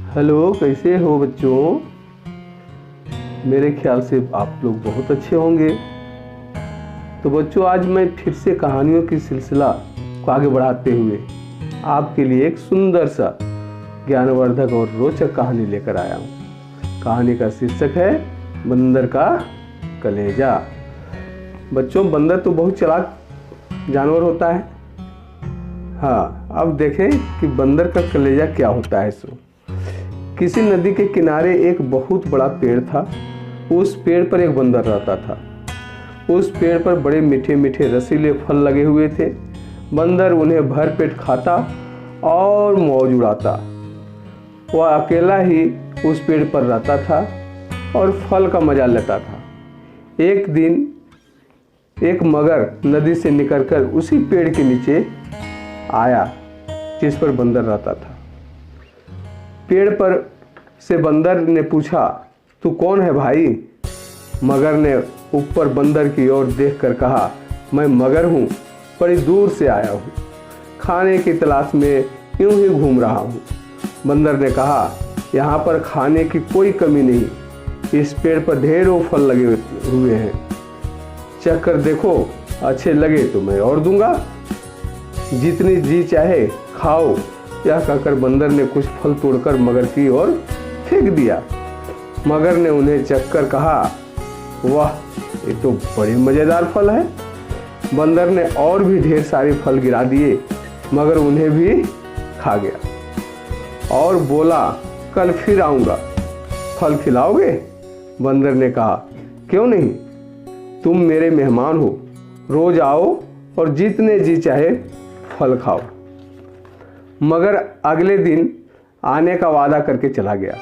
Hello, कैसे हो बच्चों। मेरे ख्याल से आप लोग बहुत अच्छे होंगे। तो बच्चों, आज मैं फिर से कहानियों की सिलसिला को आगे बढ़ाते हुए आपके लिए एक सुंदर सा ज्ञानवर्धक और रोचक कहानी लेकर आया हूँ। कहानी का शीर्षक है बंदर का कलेजा। बच्चों, बंदर तो बहुत चालाक जानवर होता है। हाँ, अब देखें कि बंदर का कलेजा क्या होता है। किसी नदी के किनारे एक बहुत बड़ा पेड़ था। उस पेड़ पर एक बंदर रहता था। उस पेड़ पर बड़े मीठे मीठे रसीले फल लगे हुए थे। बंदर उन्हें भरपेट खाता और मौज उड़ाता। वह अकेला ही उस पेड़ पर रहता था और फल का मजा लेता था। एक दिन एक मगर नदी से निकलकर उसी पेड़ के नीचे आया जिस पर बंदर रहता था। पेड़ पर से बंदर ने पूछा, तू कौन है भाई? मगर ने ऊपर बंदर की ओर देखकर कहा, मैं मगर हूँ, बड़ी दूर से आया हूँ, खाने की तलाश में यूं ही घूम रहा हूँ। बंदर ने कहा, यहाँ पर खाने की कोई कमी नहीं, इस पेड़ पर ढेरों फल लगे हुए हैं, चख कर देखो, अच्छे लगे तो मैं और दूंगा, जितनी जी चाहे खाओ। यह कहकर बंदर ने कुछ फल तोड़कर मगर की ओर फेंक दिया। मगर ने उन्हें चखकर कहा, वाह, ये तो बड़े मज़ेदार फल है। बंदर ने और भी ढेर सारे फल गिरा दिए, मगर उन्हें भी खा गया और बोला, कल फिर आऊँगा, फल खिलाओगे? बंदर ने कहा, क्यों नहीं, तुम मेरे मेहमान हो, रोज आओ और जितने जी चाहे फल खाओ। मगर अगले दिन आने का वादा करके चला गया।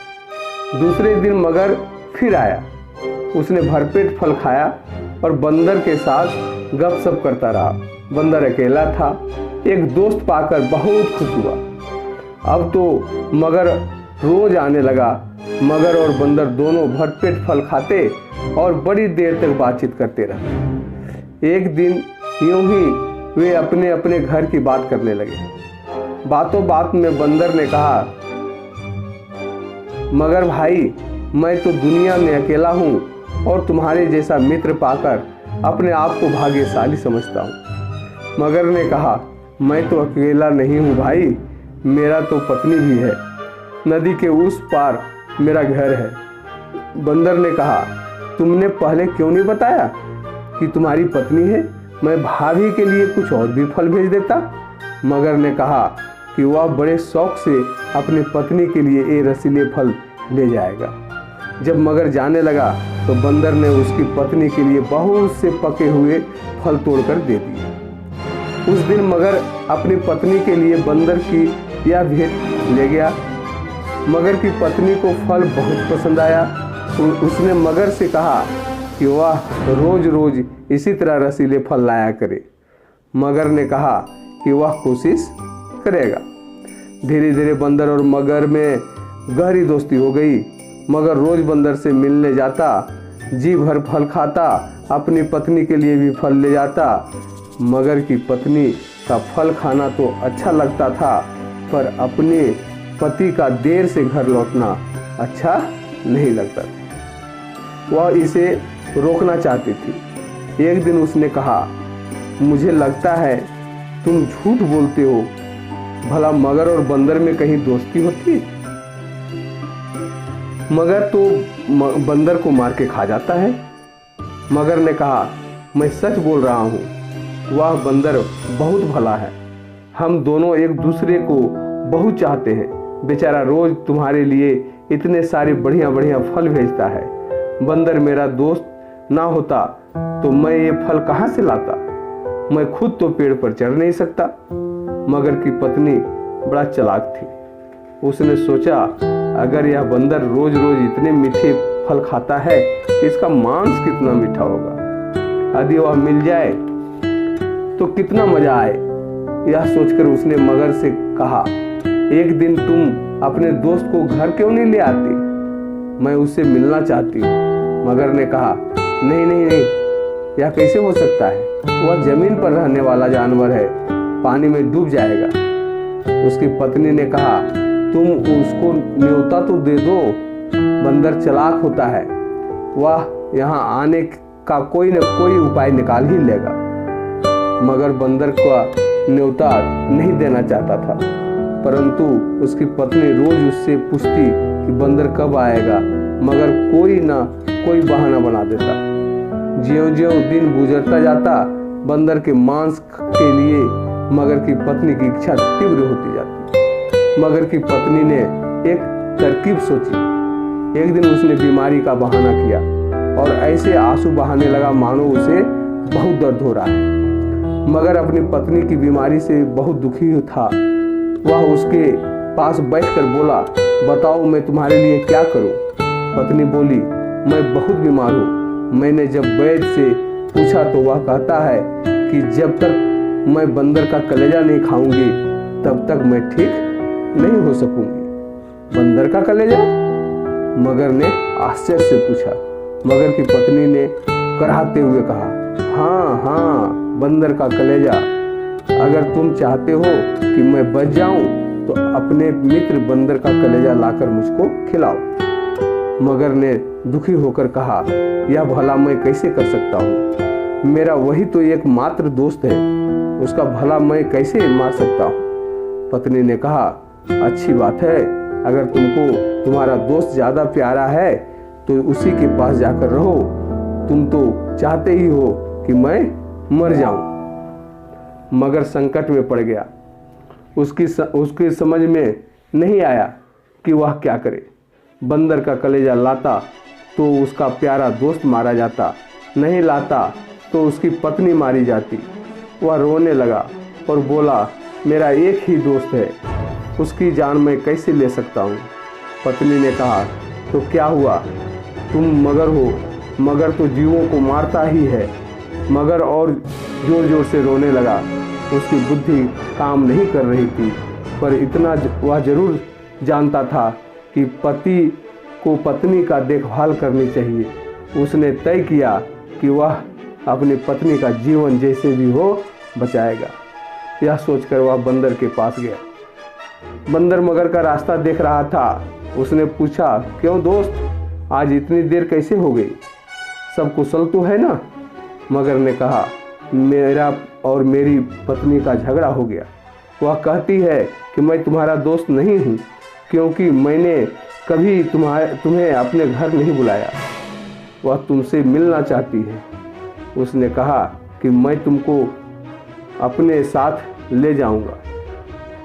दूसरे दिन मगर फिर आया। उसने भरपेट फल खाया और बंदर के साथ गपशप करता रहा। बंदर अकेला था। एक दोस्त पाकर बहुत खुश हुआ। अब तो मगर रोज आने लगा। मगर और बंदर दोनों भरपेट फल खाते और बड़ी देर तक बातचीत करते रहे। एक दिन यूं ही वे अपने अपने घर की बात करने लगे। बातों बात में बंदर ने कहा, मगर भाई, मैं तो दुनिया में अकेला हूँ और तुम्हारे जैसा मित्र पाकर अपने आप को भाग्यशाली समझता हूँ। मगर ने कहा, मैं तो अकेला नहीं हूँ भाई, मेरा तो पत्नी भी है। नदी के उस पार मेरा घर है। बंदर ने कहा, तुमने पहले क्यों नहीं बताया कि तुम्हारी पत्नी है? मैं भाभी के लिए कुछ और भी फल भेज देता। मगर ने कहा कि वह बड़े शौक से अपनी पत्नी के लिए ये रसीले फल ले जाएगा। जब मगर जाने लगा तो बंदर ने उसकी पत्नी के लिए बहुत से पके हुए फल तोड़कर दे दिए। उस दिन मगर अपनी पत्नी के लिए बंदर की यह भेंट ले गया। मगर की पत्नी को फल बहुत पसंद आया। उसने मगर से कहा कि वह रोज रोज इसी तरह रसीले फल लाया करे। मगर ने कहा कि वह कोशिश करेगा। धीरे धीरे बंदर और मगर में गहरी दोस्ती हो गई। मगर रोज बंदर से मिलने जाता, जी भर फल खाता, अपनी पत्नी के लिए भी फल ले जाता। मगर की पत्नी का फल खाना तो अच्छा लगता था, पर अपने पति का देर से घर लौटना अच्छा नहीं लगता था। वह इसे रोकना चाहती थी। एक दिन उसने कहा, मुझे लगता है तुम झूठ बोलते हो, भला मगर और बंदर में कहीं दोस्ती होती? मगर तो बंदर को मार के खा जाता है। मगर ने कहा, मैं सच बोल रहा हूँ, वह बंदर बहुत भला है। हम दोनों एक दूसरे को बहुत चाहते हैं। बेचारा रोज तुम्हारे लिए इतने सारे बढ़िया बढ़िया फल भेजता है। बंदर मेरा दोस्त ना होता तो मैं ये फल कहाँ से लाता? मैं खुद तो पेड़ पर चढ़ नहीं सकता। मगर की पत्नी बड़ा चालाक थी। उसने सोचा, अगर यह बंदर रोज रोज इतने मीठे फल खाता है, इसका मांस कितना मीठा होगा। यदि वह मिल जाए तो कितना मजा आए। यह सोचकर उसने मगर से कहा, एक दिन तुम अपने दोस्त को घर क्यों नहीं ले आती? मैं उससे मिलना चाहती हूँ। मगर ने कहा, नहीं नहीं नहीं, यह कैसे हो सकता है? वह जमीन पर रहने वाला जानवर है, पानी में डूब जाएगा। उसकी पत्नी ने कहा, तुम उसको न्योता तो दे दो। बंदर चालाक होता है, वह यहाँ आने का कोई न कोई उपाय निकाल ही लेगा। मगर बंदर का न्योता नहीं देना चाहता था, परंतु उसकी पत्नी रोज उससे पूछती कि बंदर कब आएगा, मगर कोई ना कोई बहाना बना देता। ज्यों-ज्यों दिन गुजरता जाता, बंदर के मांस के लिए मगर की पत्नी की इच्छा तीव्र होती जाती। मगर की पत्नी ने एक तरकीब सोची। एक दिन उसने बीमारी का बहाना किया और ऐसे आंसू बहाने लगा मानो उसे बहुत दर्द हो रहा है। मगर अपनी पत्नी की बीमारी से बहुत दुखी था। वह उसके पास बैठकर बोला, बताओ मैं तुम्हारे लिए क्या करूं? पत्नी बोली, मैं बहुत बीमार हूँ। मैंने जब वैद्य से पूछा तो वह कहता है कि जब तक मैं बंदर का कलेजा नहीं खाऊंगी तब तक मैं ठीक नहीं हो सकूंगी। बंदर का कलेजा? मगर ने आश्चर्य से पूछा। मगर की पत्नी ने कराहते हुए कहा, हाँ हाँ, बंदर का कलेजा। अगर तुम चाहते हो कि मैं बच जाऊं तो अपने मित्र बंदर का कलेजा लाकर मुझको खिलाओ। मगर ने दुखी होकर कहा, यह भला मैं कैसे कर सकता हूँ? मेरा वही तो एकमात्र दोस्त है, उसका भला मैं कैसे मार सकता हूँ? पत्नी ने कहा, अच्छी बात है, अगर तुमको तुम्हारा दोस्त ज्यादा प्यारा है तो उसी के पास जाकर रहो। तुम तो चाहते ही हो कि मैं मर जाऊं। मगर संकट में पड़ गया। उसकी समझ में नहीं आया कि वह क्या करे। बंदर का कलेजा लाता तो उसका प्यारा दोस्त मारा जाता, नहीं लाता तो उसकी पत्नी मारी जाती। वह रोने लगा और बोला, मेरा एक ही दोस्त है, उसकी जान मैं कैसे ले सकता हूँ? पत्नी ने कहा, तो क्या हुआ? तुम मगर हो, मगर तो जीवों को मारता ही है। मगर और जोर जोर से रोने लगा। उसकी बुद्धि काम नहीं कर रही थी, पर इतना वह जरूर जानता था कि पति को पत्नी का देखभाल करनी चाहिए। उसने तय किया कि वह अपनी पत्नी का जीवन जैसे भी हो बचाएगा। यह सोचकर वह बंदर के पास गया। बंदर मगर का रास्ता देख रहा था। उसने पूछा, क्यों दोस्त, आज इतनी देर कैसे हो गई? सब कुशल तो है ना? मगर ने कहा, मेरा और मेरी पत्नी का झगड़ा हो गया। वह कहती है कि मैं तुम्हारा दोस्त नहीं हूँ, क्योंकि मैंने कभी तुम्हें अपने घर नहीं बुलाया। वह तुमसे मिलना चाहती है। उसने कहा कि मैं तुमको अपने साथ ले जाऊंगा,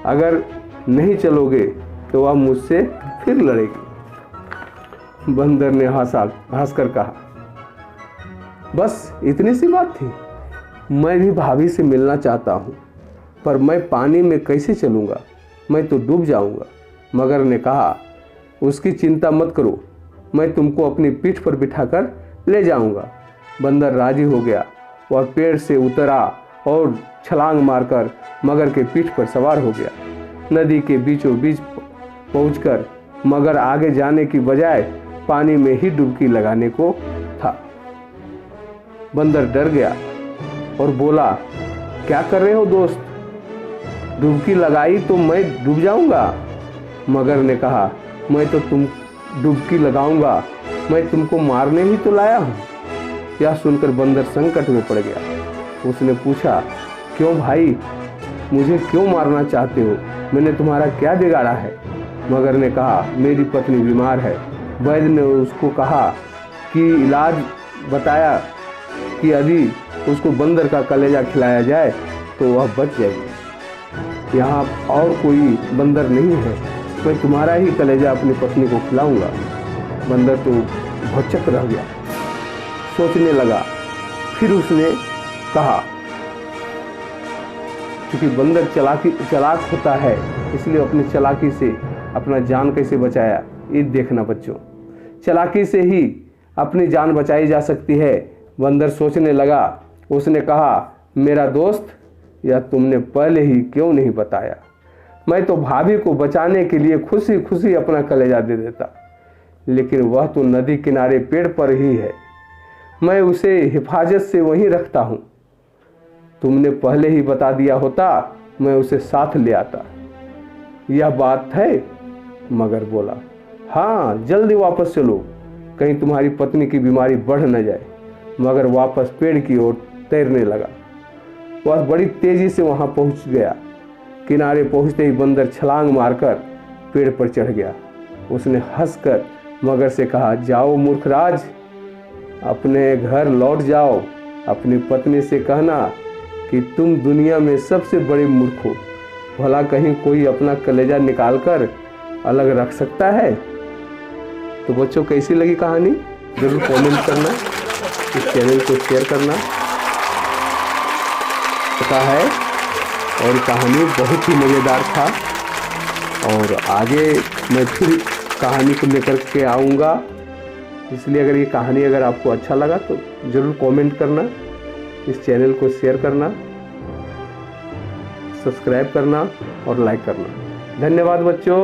अगर नहीं चलोगे तो वह मुझसे फिर लड़ेगी। बंदर ने हंसकर कहा, बस इतनी सी बात थी? मैं भी भाभी से मिलना चाहता हूँ, पर मैं पानी में कैसे चलूँगा? मैं तो डूब जाऊँगा। मगर ने कहा, उसकी चिंता मत करो, मैं तुमको अपनी पीठ पर बिठाकर ले जाऊँगा। बंदर राजी हो गया। वह पेड़ से उतरा और छलांग मारकर मगर के पीठ पर सवार हो गया। नदी के बीचों बीच पहुंचकर मगर आगे जाने की बजाय पानी में ही डुबकी लगाने को था। बंदर डर गया और बोला, क्या कर रहे हो दोस्त? डुबकी लगाई तो मैं डूब जाऊंगा। मगर ने कहा, मैं तो तुम डुबकी लगाऊंगा, मैं तुमको मारने ही तो लाया हूँ। यह सुनकर बंदर संकट में पड़ गया। उसने पूछा, क्यों भाई, मुझे क्यों मारना चाहते हो? मैंने तुम्हारा क्या बिगाड़ा है? मगर ने कहा, मेरी पत्नी बीमार है। वैद्य ने उसको कहा कि इलाज बताया कि यदि उसको बंदर का कलेजा खिलाया जाए तो वह बच जाएगी। यहाँ और कोई बंदर नहीं है, मैं तुम्हारा ही कलेजा अपनी पत्नी को खिलाऊंगा। बंदर तो भौचक रह गया, सोचने लगा। फिर उसने कहा, क्योंकि बंदर चालाक होता है, इसलिए अपनी चालाकी से अपना जान कैसे बचाया ये देखना बच्चों। चालाकी से ही अपनी जान बचाई जा सकती है। बंदर सोचने लगा। उसने कहा, मेरा दोस्त, यह तुमने पहले ही क्यों नहीं बताया? मैं तो भाभी को बचाने के लिए खुशी खुशी अपना कलेजा दे देता, लेकिन वह तो नदी किनारे पेड़ पर ही है। मैं उसे हिफाजत से वहीं रखता हूँ। तुमने पहले ही बता दिया होता, मैं उसे साथ ले आता। यह बात है मगर बोला, हाँ जल्दी वापस चलो, कहीं तुम्हारी पत्नी की बीमारी बढ़ न जाए। मगर वापस पेड़ की ओर तैरने लगा। वह बड़ी तेजी से वहां पहुंच गया। किनारे पहुंचते ही बंदर छलांग मारकर पेड़ पर चढ़ गया। उसने हंसकर मगर से कहा, जाओ मूर्खराज, अपने घर लौट जाओ। अपनी पत्नी से कहना कि तुम दुनिया में सबसे बड़े मूर्ख हो। भला कहीं कोई अपना कलेजा निकालकर अलग रख सकता है? तो बच्चों, कैसी लगी कहानी जरूर कमेंट करना, इस चैनल को शेयर करना। पता है, और कहानी बहुत ही मज़ेदार था, और आगे मैं फिर कहानी को लेकर के आऊँगा। इसलिए अगर ये कहानी अगर आपको अच्छा लगा तो ज़रूर कमेंट करना, इस चैनल को शेयर करना, सब्सक्राइब करना और लाइक करना। धन्यवाद बच्चों।